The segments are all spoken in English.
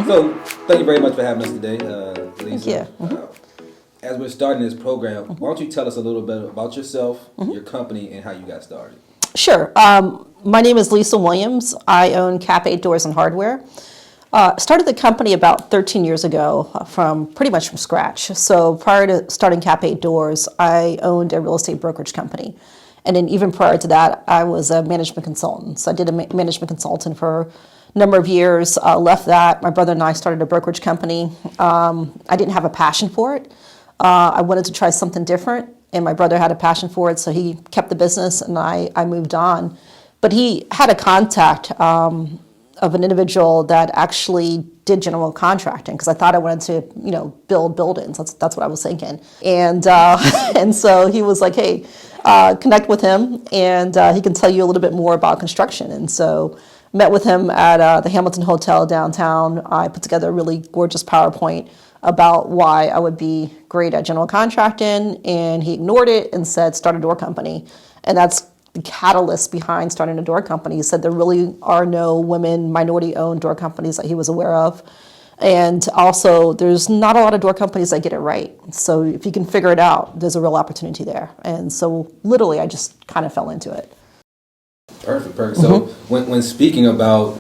So, thank you very much for having us today, Lisa. Thank you. As we're starting this program, why don't you tell us a little bit about yourself, your company, and how you got started? Sure. My name is Lisa Williams. I own Cap8 Doors and Hardware. Started the company about 13 years ago pretty much from scratch. So prior to starting Cap8 Doors, I owned a real estate brokerage company. And then even prior to that, I was a management consultant. So I did a management consultant for a number of years, left that. My brother and I started a brokerage company. I didn't have a passion for it. I wanted to try something different, and my brother had a passion for it, so he kept the business, and I moved on. But he had a contact of an individual that actually did general contracting, because I thought I wanted to, build buildings. That's what I was thinking. And and so he was like, hey, connect with him, and he can tell you a little bit more about construction. And so met with him at the Hamilton Hotel downtown. I put together a really gorgeous PowerPoint about why I would be great at general contracting, and he ignored it and said, start a door company. And that's the catalyst behind starting a door company. He said there really are no women, minority-owned door companies that he was aware of. And also, there's not a lot of door companies that get it right. So if you can figure it out, there's a real opportunity there. And so literally, I just kind of fell into it. Perfect. So when speaking about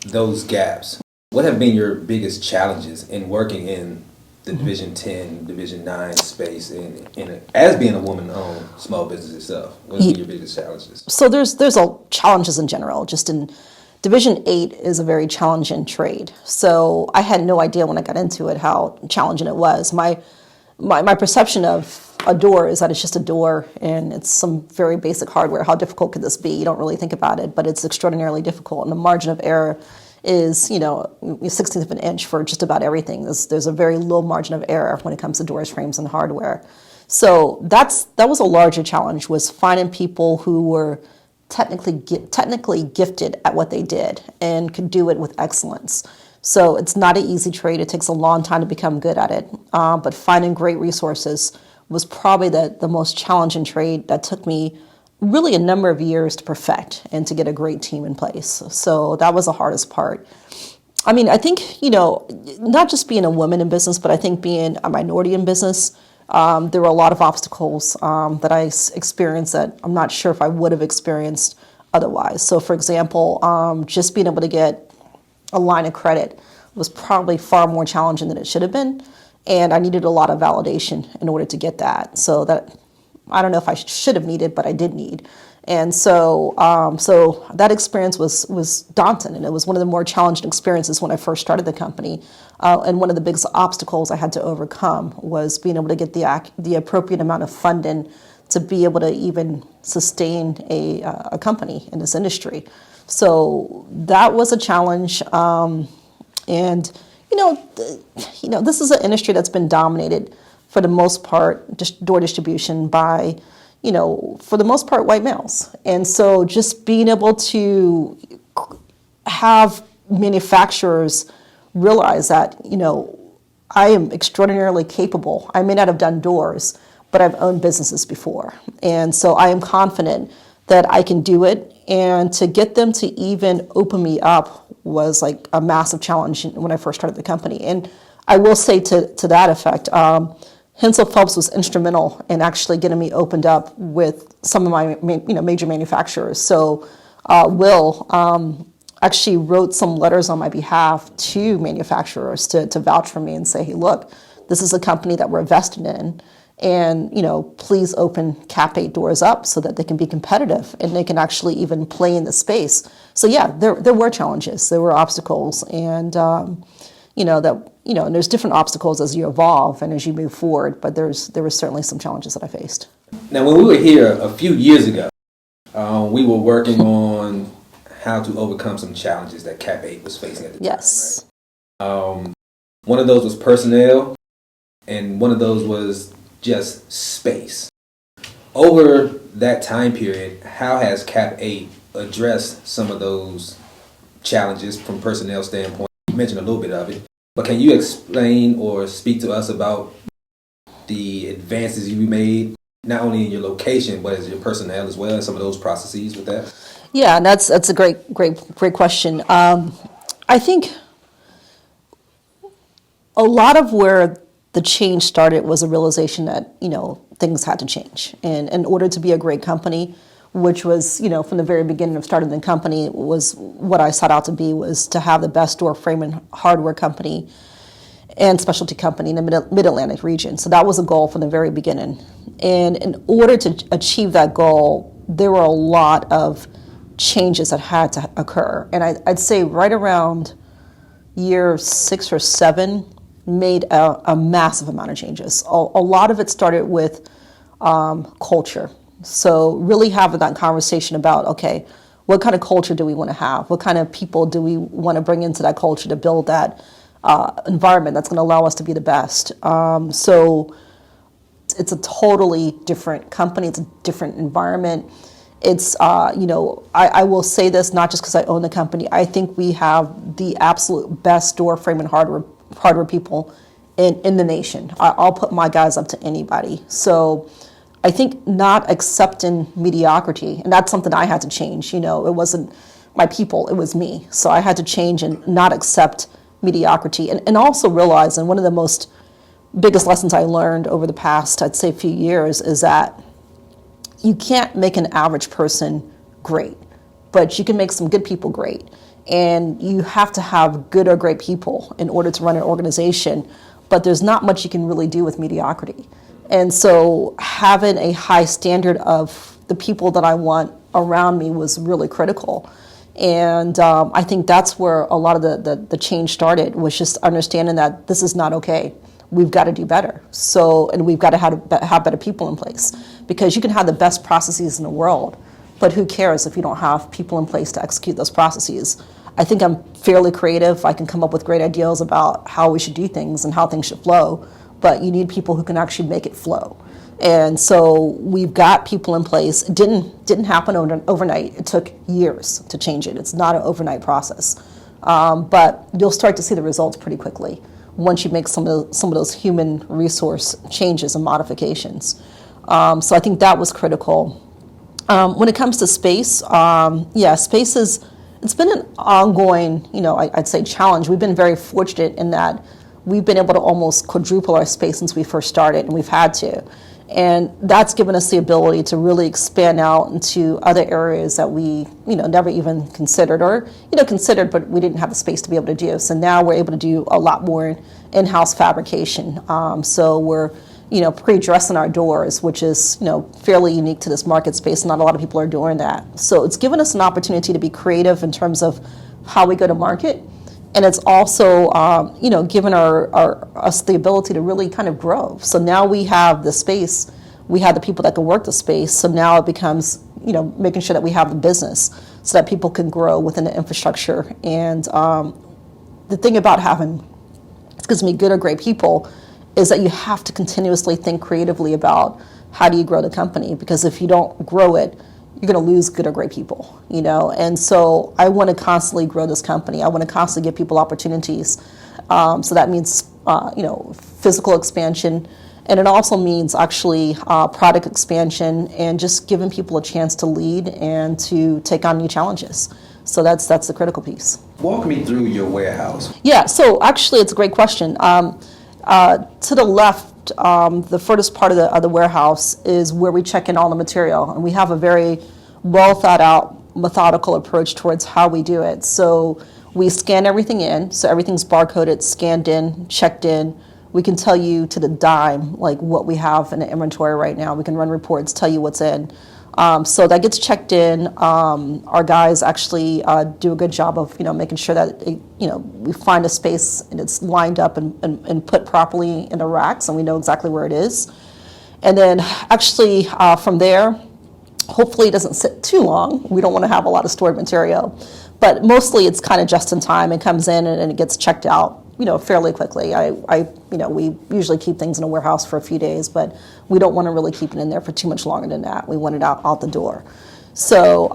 those gaps, what have been your biggest challenges in working in the Division 10, Division 9 space, as being a woman-owned small business itself? What have been your biggest challenges? So there's challenges in general. Just in Division 8 is a very challenging trade. So I had no idea when I got into it how challenging it was. My perception of a door is that it's just a door and it's some very basic hardware. How difficult could this be? You don't really think about it, but it's extraordinarily difficult. And the margin of error is, 1/16th of an inch for just about everything. There's a very low margin of error when it comes to doors, frames, and hardware. So that was a larger challenge, was finding people who were technically gifted at what they did and could do it with excellence. So it's not an easy trade. It takes a long time to become good at it. But finding great resources was probably the most challenging trade that took me really a number of years to perfect and to get a great team in place. So that was the hardest part. I mean, I think, not just being a woman in business, but I think being a minority in business, there were a lot of obstacles that I experienced that I'm not sure if I would have experienced otherwise. So for example, just being able to get a line of credit was probably far more challenging than it should have been. And I needed a lot of validation in order to get that. So that, I don't know if I should have needed, but I did need. And so that experience was daunting, and it was one of the more challenging experiences when I first started the company. And one of the biggest obstacles I had to overcome was being able to get the appropriate amount of funding to be able to even sustain a company in this industry. So that was a challenge. And this is an industry that's been dominated for the most part, just door distribution by, for the most part, white males. And so just being able to have manufacturers realize that, I am extraordinarily capable. I may not have done doors, but I've owned businesses before. And so I am confident that I can do it. And to get them to even open me up was like a massive challenge when I first started the company. And I will say to that effect, Hensel Phelps was instrumental in actually getting me opened up with some of my major manufacturers. So Will actually wrote some letters on my behalf to manufacturers to vouch for me and say, hey, look, this is a company that we're vested in. And, please open Cap8 doors up so that they can be competitive and they can actually even play in the space. So yeah, there were challenges, there were obstacles, and and there's different obstacles as you evolve and as you move forward, but there were certainly some challenges that I faced. Now, when we were here a few years ago, we were working on how to overcome some challenges that Cap8 was facing at the time. Yes. Right? One of those was personnel, and one of those was just space. Over that time period, how has Cap8 addressed some of those challenges from personnel standpoint? You mentioned a little bit of it, but can you explain or speak to us about the advances you made, not only in your location, but as your personnel as well, and some of those processes with that? Yeah, and that's a great question. I think a lot of where the change started was a realization that, things had to change. And in order to be a great company, which was, from the very beginning of starting the company, was what I set out to be, was to have the best door frame and hardware company and specialty company in the Mid-Atlantic region. So that was a goal from the very beginning. And in order to achieve that goal, there were a lot of changes that had to occur. And I'd say right around year 6 or 7, made a massive amount of changes. A lot of it started with culture. So really having that conversation about, okay, what kind of culture do we want to have? What kind of people do we want to bring into that culture to build that environment that's going to allow us to be the best? So it's a totally different company. It's a different environment. It's, I will say this not just because I own the company. I think we have the absolute best door frame and hardware people in the nation. I'll put my guys up to anybody. So I think not accepting mediocrity, and that's something I had to change. It wasn't my people, it was me. So I had to change and not accept mediocrity, and also realize, and one of the biggest lessons I learned over the past, I'd say, few years, is that you can't make an average person great, but you can make some good people great. And you have to have good or great people in order to run an organization, but there's not much you can really do with mediocrity. And so having a high standard of the people that I want around me was really critical. And I think that's where a lot of the change started, was just understanding that this is not okay. We've got to do better. And we've got to have better people in place, because you can have the best processes in the world, but who cares if you don't have people in place to execute those processes? I think I'm fairly creative. I can come up with great ideas about how we should do things and how things should flow, but you need people who can actually make it flow. And so we've got people in place. It didn't happen overnight. It took years to change it. It's not an overnight process. But you'll start to see the results pretty quickly once you make some of those human resource changes and modifications. So I think that was critical. When it comes to space, space it's been an ongoing, I'd say, challenge. We've been very fortunate in that we've been able to almost quadruple our space since we first started, and we've had to. And that's given us the ability to really expand out into other areas that we, never even considered, or, considered, but we didn't have the space to be able to do. So now we're able to do a lot more in-house fabrication. So we're, pre-dressing our doors, which is, fairly unique to this market space. Not a lot of people are doing that. So it's given us an opportunity to be creative in terms of how we go to market. And it's also, given us the ability to really kind of grow. So now we have the space, we have the people that can work the space. So now it becomes, making sure that we have the business so that people can grow within the infrastructure. And the thing about having, good or great people, is that you have to continuously think creatively about how do you grow the company, because if you don't grow it, you're going to lose good or great people, And so I want to constantly grow this company. I want to constantly give people opportunities. So that means, physical expansion, and it also means actually product expansion, and just giving people a chance to lead and to take on new challenges. So that's the critical piece. Walk me through your warehouse. Yeah. So actually, it's a great question. To the left, the furthest part of the warehouse is where we check in all the material, and we have a very well thought out, methodical approach towards how we do it. So we scan everything in, so everything's barcoded, scanned in, checked in. We can tell you to the dime like what we have in the inventory right now. We can run reports, tell you what's in. So that gets checked in. Our guys actually do a good job of making sure that we find a space and it's lined up and put properly in the racks, and we know exactly where it is. And then actually from there, hopefully it doesn't sit too long. We don't want to have a lot of stored material, but mostly it's kind of just in time. It comes in and it gets checked out fairly quickly. We usually keep things in a warehouse for a few days, but we don't want to really keep it in there for too much longer than that. We want it out the door. So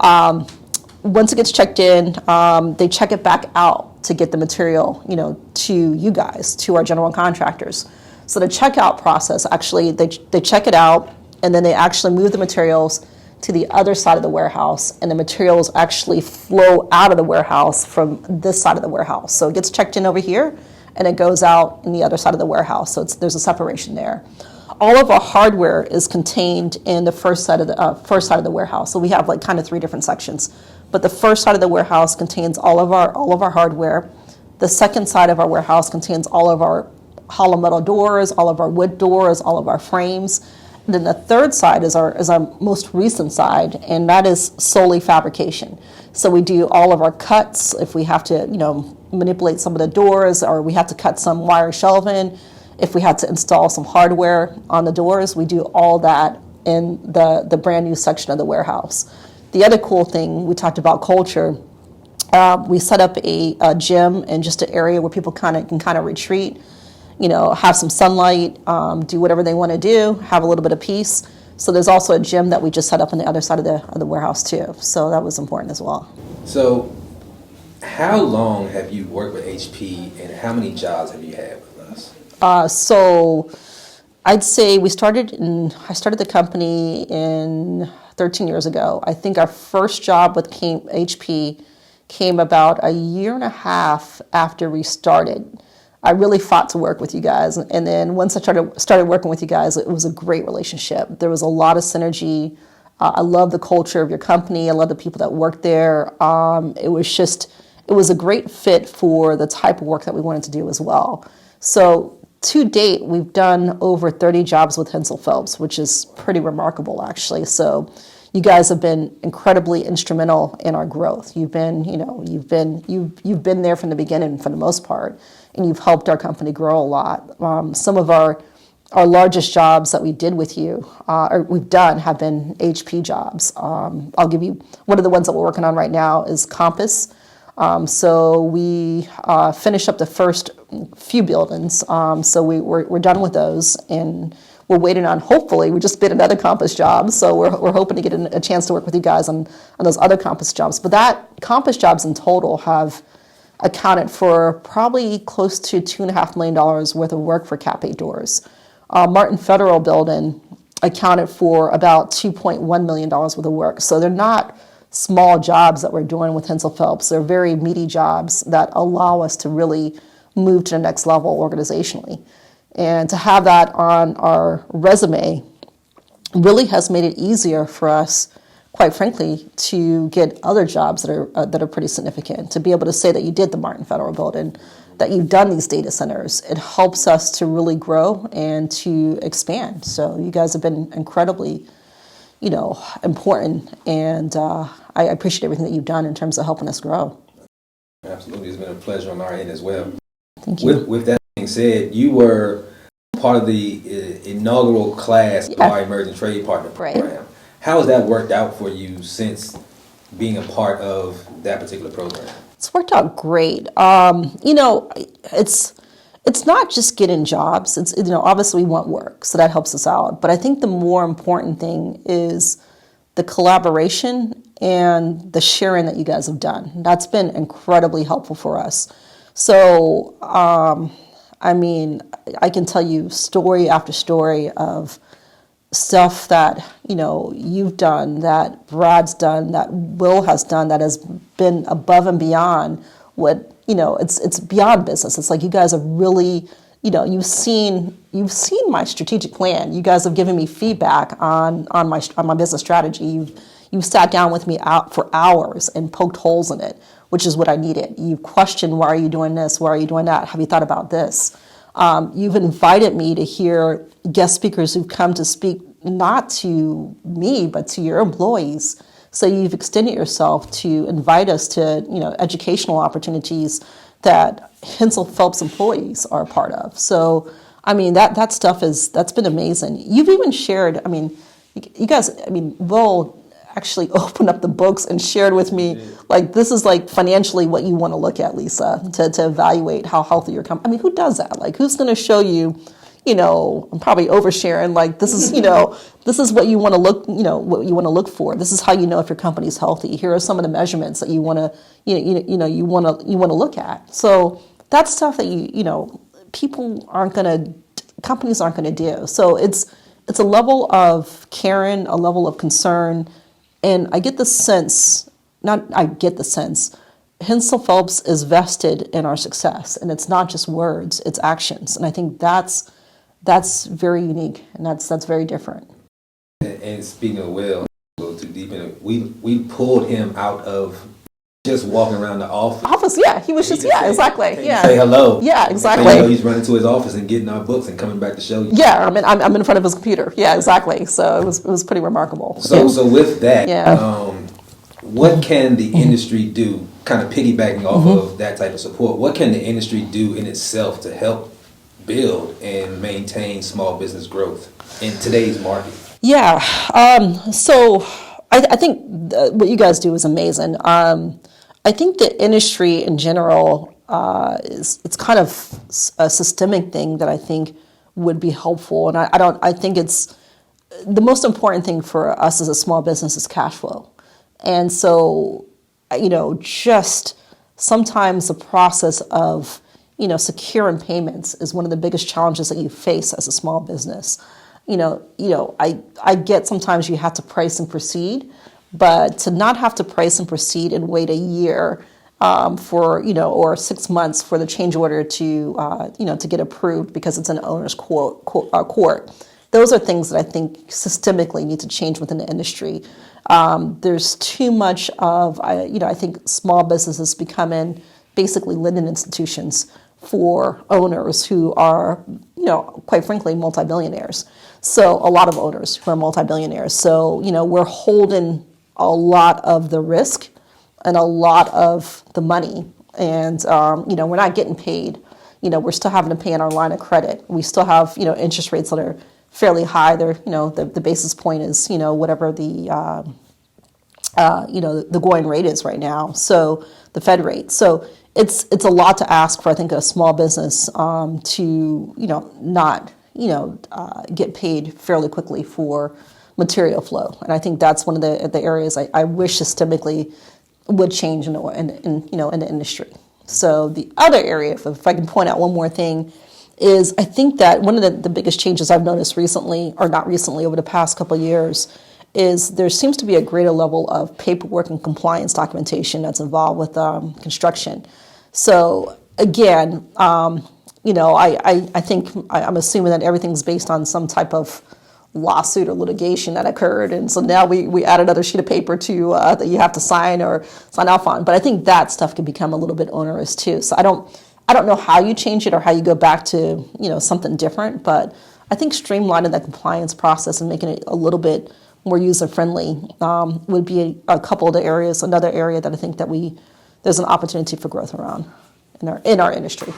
once it gets checked in, they check it back out to get the material, to you guys, to our general contractors. So the checkout process, actually, they check it out, and then they actually move the materials to the other side of the warehouse, and the materials actually flow out of the warehouse from this side of the warehouse. So it gets checked in over here, and it goes out in the other side of the warehouse. So there's a separation there. All of our hardware is contained in the first side of the warehouse. So we have like kind of three different sections. But the first side of the warehouse contains all of our hardware. The second side of our warehouse contains all of our hollow metal doors, all of our wood doors, all of our frames. And then the third side is our most recent side, and that is solely fabrication. So we do all of our cuts if we have to, manipulate some of the doors, or we have to cut some wire shelving. If we had to install some hardware on the doors, we do all that in the brand new section of the warehouse. The other cool thing, we talked about culture. We set up a gym and just an area where people can retreat, have some sunlight, do whatever they want to do, have a little bit of peace. So there's also a gym that we just set up on the other side of the warehouse too. So that was important as well. So how long have you worked with HP, and how many jobs have you had with us? So I'd say I started the company in 13 years ago. I think our first job with HP came about a year and a half after we started. I really fought to work with you guys, and then once I started working with you guys, it was a great relationship. There was a lot of synergy. I love the culture of your company. I love the people that work there. It was a great fit for the type of work that we wanted to do as well. So to date, we've done over 30 jobs with Hensel Phelps, which is pretty remarkable, actually. So you guys have been incredibly instrumental in our growth. You've been there from the beginning for the most part, and you've helped our company grow a lot. Some of our largest jobs that we did with you, or we've done, have been HP jobs. I'll give you one of the ones that we're working on right now is Compass. So we finished up the first few buildings. So we're done with those, and we're waiting on, hopefully, we just bid another Compass job. So we're hoping to get a chance to work with you guys on those other Compass jobs. But that Compass jobs in total have accounted for probably close to $2.5 million worth of work for Cap8 doors. Martin Federal building accounted for about $2.1 million worth of work. So they're not small jobs that we're doing with Hensel Phelps. They're very meaty jobs that allow us to really move to the next level organizationally. And to have that on our resume really has made it easier for us, quite frankly, to get other jobs that are pretty significant. To be able to say that you did the Martin Federal building, that you've done these data centers, it helps us to really grow and to expand. So you guys have been incredibly important, and I appreciate everything that you've done in terms of helping us grow. Absolutely. It's been a pleasure on our end as well. Thank you. With that being said, you were part of the inaugural class of our Emerging Trade Partner program. Right. How has that worked out for you since being a part of that particular program? It's worked out great. It's not just getting jobs. It's obviously we want work, so that helps us out. But I think the more important thing is the collaboration and the sharing that you guys have done. That's been incredibly helpful for us. So, I can tell you story after story of stuff that you've done, that Brad's done, that Will has done, that has been above and beyond what it's beyond business. It's like you guys have really, you've seen my strategic plan. You guys have given me feedback on my business strategy. You've sat down with me out for hours and poked holes in it, which is what I needed. You've questioned, why are you doing this? Why are you doing that? Have you thought about this? You've invited me to hear guest speakers who've come to speak not to me, but to your employees. So you've extended yourself to invite us to, educational opportunities that Hensel Phelps employees are a part of. So, that stuff that's been amazing. You've even shared, you guys, Will actually opened up the books and shared with me, like, this is like financially what you want to look at, Lisa, to evaluate how healthy your company. Who does that? Like, who's going to show you, I'm probably oversharing, like, this is, this is what you want to look, what you want to look for. This is how you know if your company's healthy. Here are some of the measurements that you want to, you want to look at. So that's stuff that companies aren't going to do. So it's a level of caring, a level of concern, And I get the sense, not I get the sense, Hensel Phelps is vested in our success, and it's not just words, it's actions. And I think that's very unique, and that's very different. And speaking of Will, a little too deep in it, we pulled him out of just walking around the office. Yeah, he was just, yeah, exactly, yeah. Say hello. Yeah, exactly. And, he's running to his office and getting our books and coming back to show you. Yeah, I mean, I'm in front of his computer. Yeah, exactly. So it was pretty remarkable. So with that, yeah. What can the industry do, kind of piggybacking off of that type of support, what can the industry do in itself to help build and maintain small business growth in today's market? Yeah, so I think what you guys do is amazing. I think the industry in general it's kind of a systemic thing that I think would be helpful, and I think it's the most important thing for us as a small business is cash flow, and so just sometimes the process of securing payments is one of the biggest challenges that you face as a small business. I get sometimes you have to price and proceed, but to not have to price and proceed and wait a year or 6 months for the change order to get approved because it's an owner's court. Those are things that I think systemically need to change within the industry. There's too much of I think small businesses becoming basically lending institutions for owners who are quite frankly multi-billionaires. So a lot of owners who are multi-billionaires. So we're holding a lot of the risk and a lot of the money, and we're not getting paid. We're still having to pay on our line of credit. We still have interest rates that are fairly high. They're the basis point is whatever the the going rate is right now. So the Fed rate. So it's a lot to ask for, I think, a small business to not get paid fairly quickly for material flow. And I think that's one of the areas I wish systemically would change in the industry. So the other area, if I can point out one more thing, is I think that one of the biggest changes I've noticed recently, or not recently, over the past couple of years, is there seems to be a greater level of paperwork and compliance documentation that's involved with construction. So again, I think I'm assuming that everything's based on some type of lawsuit or litigation that occurred, and so now we add another sheet of paper to that you have to sign or sign off on. But I think that stuff can become a little bit onerous too. So I don't know how you change it or how you go back to something different. But I think streamlining that compliance process and making it a little bit more user friendly would be a couple of the areas. Another area that I think that there's an opportunity for growth around in our industry.